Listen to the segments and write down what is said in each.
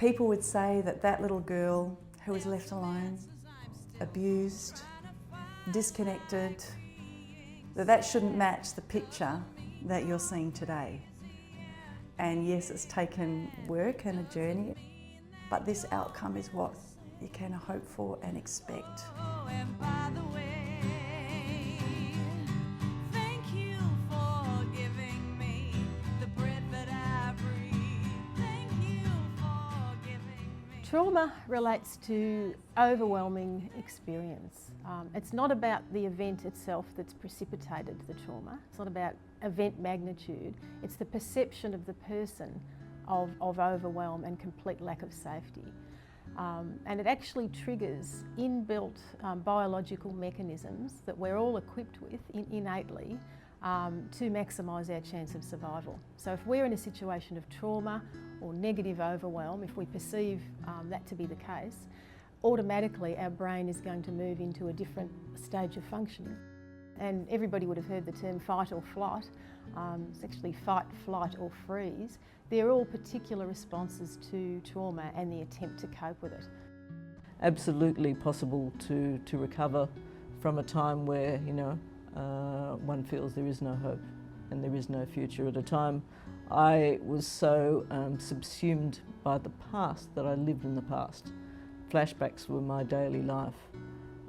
People would say that that little girl who was left alone, abused, disconnected, that shouldn't match the picture that you're seeing today. And yes, it's taken work and a journey, but this outcome is what you can hope for and expect. Trauma relates to overwhelming experience. It's not about the event itself that's precipitated the trauma. It's not about event magnitude. It's the perception of the person of overwhelm and complete lack of safety. And it actually triggers inbuilt biological mechanisms that we're all equipped with innately to maximise our chance of survival. So if we're in a situation of trauma or negative overwhelm, if we perceive that to be the case, automatically our brain is going to move into a different stage of functioning. And everybody would have heard the term fight or flight. It's actually fight, flight or freeze. They're all particular responses to trauma and the attempt to cope with it. Absolutely possible to recover from a time where, one feels there is no hope and there is no future. At a time I was so subsumed by the past that I lived in the past. Flashbacks were my daily life.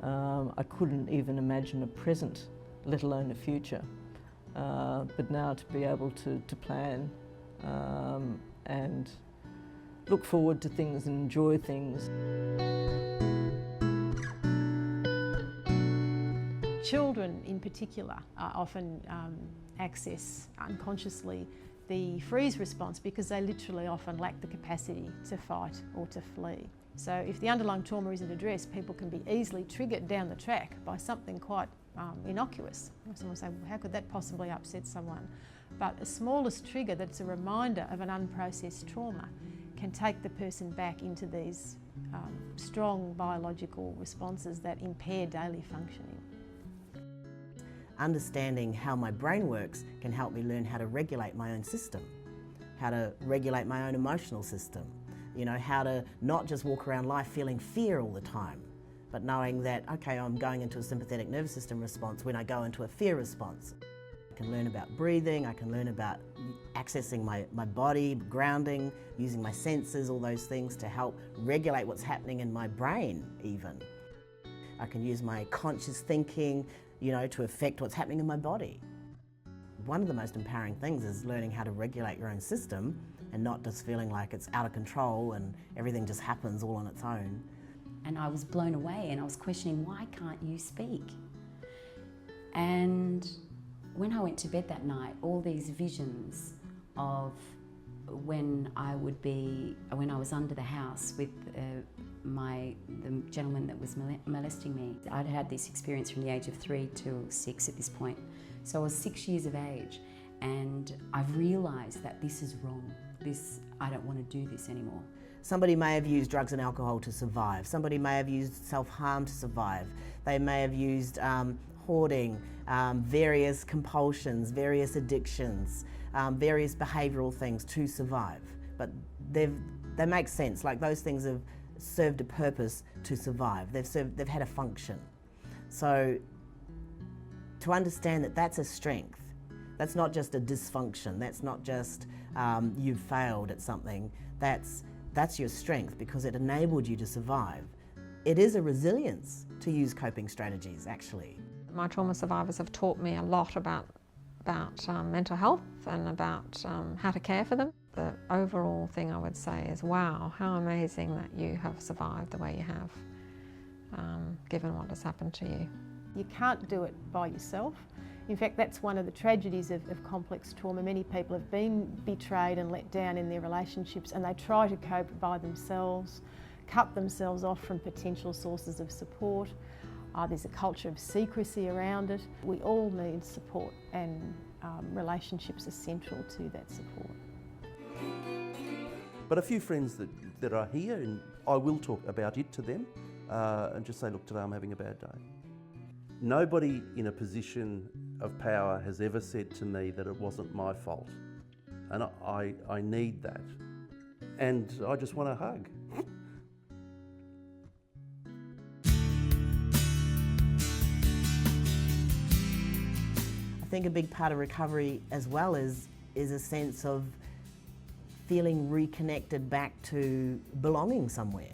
I couldn't even imagine a present, let alone a future. But now to be able to plan and look forward to things and enjoy things. Children in particular often access unconsciously the freeze response because they literally often lack the capacity to fight or to flee. So if the underlying trauma isn't addressed, people can be easily triggered down the track by something quite innocuous. Someone will say, well, how could that possibly upset someone? But the smallest trigger that's a reminder of an unprocessed trauma can take the person back into these strong biological responses that impair daily functioning. Understanding how my brain works can help me learn how to regulate my own system, how to regulate my own emotional system, how to not just walk around life feeling fear all the time, but knowing that, okay, I'm going into a sympathetic nervous system response when I go into a fear response. I can learn about breathing, I can learn about accessing my body, grounding, using my senses, all those things to help regulate what's happening in my brain even. I can use my conscious thinking, to affect what's happening in my body. One of the most empowering things is learning how to regulate your own system and not just feeling like it's out of control and everything just happens all on its own. And I was blown away and I was questioning, why can't you speak? And when I went to bed that night, all these visions of when I was under the house with the gentleman that was molesting me. I'd had this experience from the age of 3 to 6 at this point. So I was 6 years of age and I've realised that this is wrong. I don't want to do this anymore. Somebody may have used drugs and alcohol to survive. Somebody may have used self-harm to survive. They may have used hoarding, various compulsions, various addictions, various behavioural things to survive. But they make sense, like those things have served a purpose to survive. They've had a function. So to understand that that's a strength, that's not just a dysfunction, that's not just you've failed at something, that's your strength because it enabled you to survive. It is a resilience to use coping strategies, actually. My trauma survivors have taught me a lot about mental health and about how to care for them. The overall thing I would say is, wow, how amazing that you have survived the way you have, given what has happened to you. You can't do it by yourself. In fact, that's one of the tragedies of complex trauma. Many people have been betrayed and let down in their relationships and they try to cope by themselves, cut themselves off from potential sources of support. There's a culture of secrecy around it. We all need support and relationships are central to that support. But a few friends that are here, and I will talk about it to them and just say, look, today I'm having a bad day. Nobody in a position of power has ever said to me that it wasn't my fault. And I need that and I just want a hug. I think a big part of recovery as well is a sense of feeling reconnected back to belonging somewhere.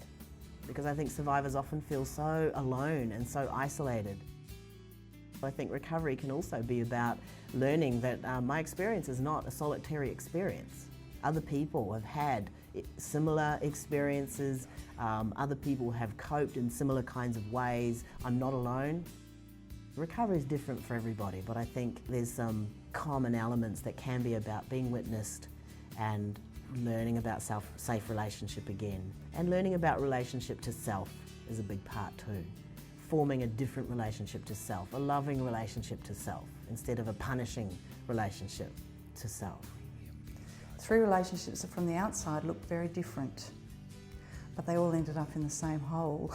Because I think survivors often feel so alone and so isolated. I think recovery can also be about learning that my experience is not a solitary experience. Other people have had similar experiences, other people have coped in similar kinds of ways. I'm not alone. Recovery is different for everybody, but I think there's some common elements that can be about being witnessed and learning about safe relationship again. And learning about relationship to self is a big part too. Forming a different relationship to self, a loving relationship to self, instead of a punishing relationship to self. 3 relationships that from the outside looked very different, but they all ended up in the same hole.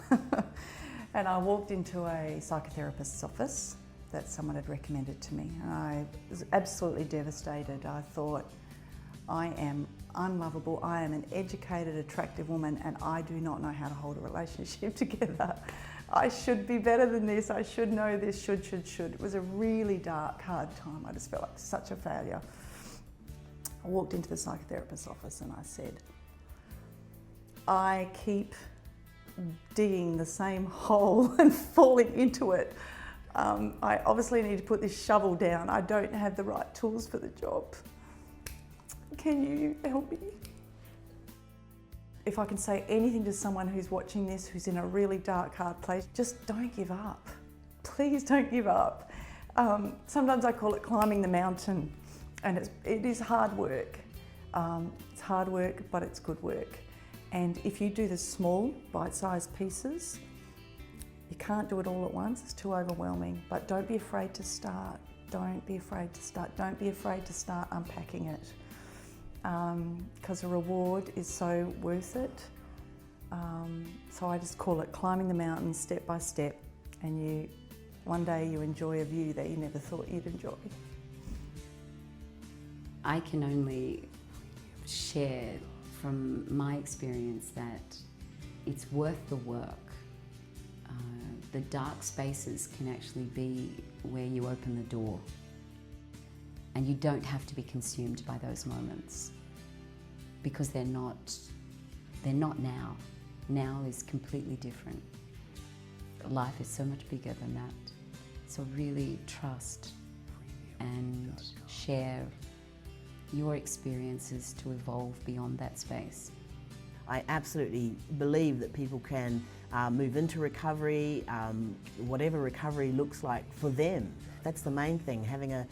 And I walked into a psychotherapist's office that someone had recommended to me, and I was absolutely devastated. I thought, I am unlovable, I am an educated, attractive woman, and I do not know how to hold a relationship together. I should be better than this, I should know this, should. It was a really dark, hard time. I just felt like such a failure. I walked into the psychotherapist's office and I said, I keep digging the same hole and falling into it. I obviously need to put this shovel down. I don't have the right tools for the job. Can you help me? If I can say anything to someone who's watching this, who's in a really dark, hard place, just don't give up. Please don't give up. Sometimes I call it climbing the mountain, and it is hard work. It's hard work, but it's good work. And if you do the small, bite-sized pieces, you can't do it all at once, it's too overwhelming, but don't be afraid to start. Don't be afraid to start. Don't be afraid to start unpacking it. Because the reward is so worth it. So I just call it climbing the mountain step by step, and one day you enjoy a view that you never thought you'd enjoy. I can only share from my experience that it's worth the work. The dark spaces can actually be where you open the door, and you don't have to be consumed by those moments, because they're not now. Now is completely different. Life is so much bigger than that. So really trust and share your experiences to evolve beyond that space. I absolutely believe that people can move into recovery, whatever recovery looks like for them. That's the main thing, having a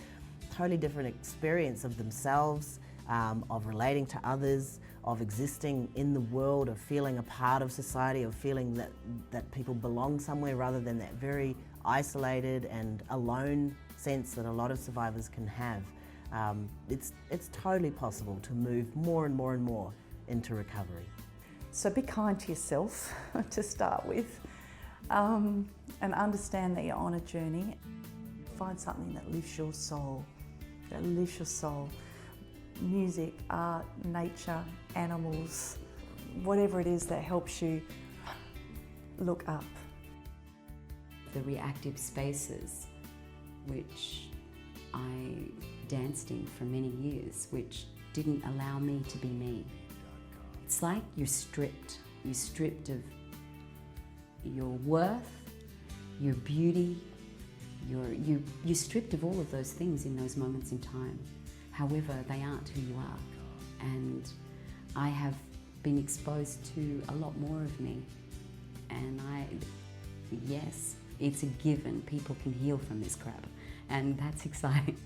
totally different experience of themselves, of relating to others, of existing in the world, of feeling a part of society, of feeling that people belong somewhere rather than that very isolated and alone sense that a lot of survivors can have. It's totally possible to move more and more and more into recovery. So be kind to yourself to start with, and understand that you're on a journey. Find something that lifts your soul, Music, art, nature, animals, whatever it is that helps you look up. The reactive spaces, which I danced in for many years, which didn't allow me to be me. It's like you're stripped of your worth, your beauty, you're stripped of all of those things in those moments in time. However, they aren't who you are. And I have been exposed to a lot more of me. And yes, it's a given. People can heal from this crap. And that's exciting.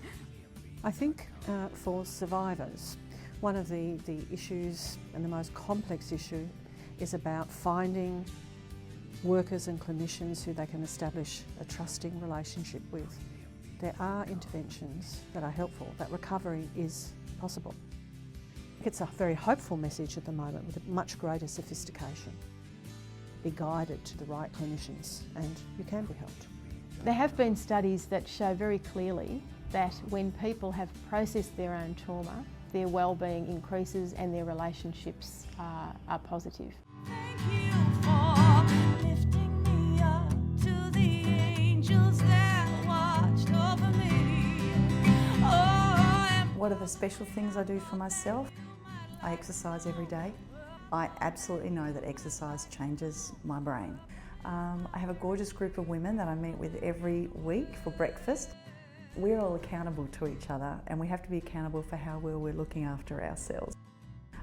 I think for survivors, one of the issues, and the most complex issue, is about finding workers and clinicians who they can establish a trusting relationship with. There are interventions that are helpful, that recovery is possible. It's a very hopeful message at the moment with a much greater sophistication. Be guided to the right clinicians and you can be helped. There have been studies that show very clearly that when people have processed their own trauma their well-being increases and their relationships are positive. Thank you for lifting me up to the angels that watched over me. Oh, What are the special things I do for myself? I exercise every day. I absolutely know that exercise changes my brain. I have a gorgeous group of women that I meet with every week for breakfast. We're all accountable to each other, and we have to be accountable for how well we're looking after ourselves.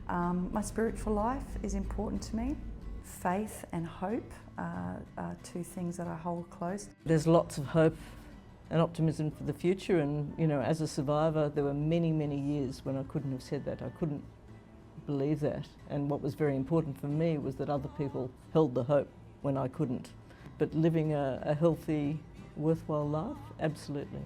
My spiritual life is important to me. Faith and hope are two things that I hold close. There's lots of hope and optimism for the future, and you know, as a survivor, there were many, many years when I couldn't have said that. I couldn't believe that, and what was very important for me was that other people held the hope when I couldn't. But living a healthy, worthwhile life, absolutely.